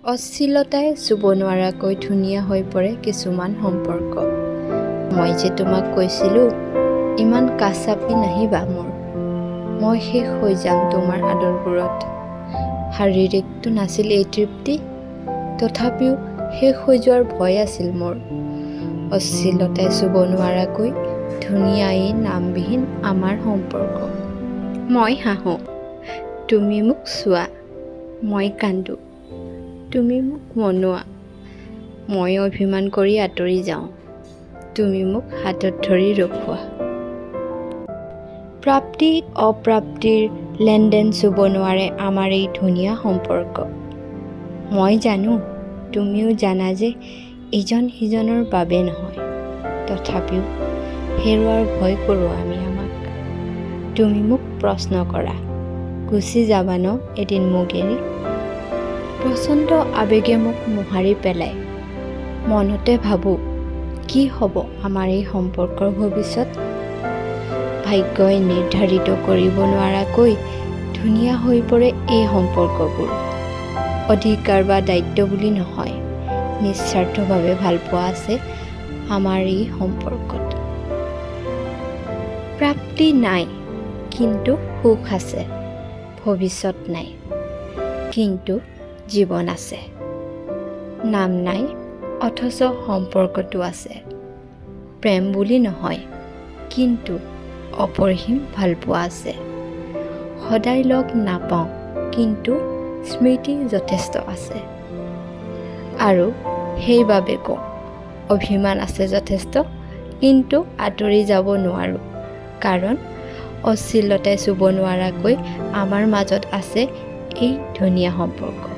অশ্লীলতাই চুব নোৱাৰাকৈ ধুনীয়া হৈ পৰে কিছুমান সম্পৰ্ক। মই যে তোমাক কৈছিলোঁ, ইমান কাচাপি নাহিবা মোৰ, মই শেষ হৈ যাম তোমাৰ আদৰবোৰত। শাৰীৰিকটো নাছিল এই তৃপ্তি, তথাপিও শেষ হৈ যোৱাৰ ভয় আছিল মোৰ। অশ্লীলতাই চুব নোৱাৰাকৈ ধুনীয়া এই নামবিহীন আমাৰ সম্পৰ্ক। মই হাঁহোঁ, তুমি মোক চোৱা, মই কান্দোঁ, তুমি মোক মনোৱা, মই অভিমান কৰি আঁতৰি যাওঁ, তুমি মোক হাতত ধৰি ৰখোৱা। প্ৰাপ্তি অপ্ৰাপ্তিৰ লেনদেন চুব নোৱাৰে আমাৰ এই ধুনীয়া সম্পৰ্ক। মই জানো, তুমিও জানা যে ইজন সিজনৰ বাবে নহয়, তথাপিও হেৰুৱাৰ ভয় কৰোঁ আমি আমাক। তুমি মোক প্ৰশ্ন কৰা, গুচি যাবা ন এদিন মোক এৰি? প্ৰচণ্ড আৱেগে মোক মোহাৰি পেলায়। মনতে ভাবোঁ, কি হ'ব আমাৰ এই সম্পৰ্কৰ ভৱিষ্যত? ভাগ্যই নিৰ্ধাৰিত কৰিব নোৱাৰাকৈ ধুনীয়া হৈ পৰে এই সম্পৰ্কবোৰ। অধিকাৰ বা দায়িত্ব বুলি নহয়, নিস্বাৰ্থভাৱে ভালপোৱা আছে আমাৰ এই সম্পৰ্কত। প্ৰাপ্তি নাই, কিন্তু সুখ আছে। ভৱিষ্যত নাই, কিন্তু জীৱন আছে। নাম নাই, অথচ সম্পৰ্কটো আছে। প্ৰেম বুলি নহয়, কিন্তু অপৰিসীম ভালপোৱা আছে। সদায় লগ নাপাওঁ, কিন্তু স্মৃতি যথেষ্ট আছে। আৰু সেইবাবে কওঁ, অভিমান আছে যথেষ্ট, কিন্তু আঁতৰি যাব নোৱাৰোঁ, কাৰণ অশ্লীলতাই চুব নোৱাৰাকৈ আমাৰ মাজত আছে এই ধুনীয়া সম্পৰ্ক।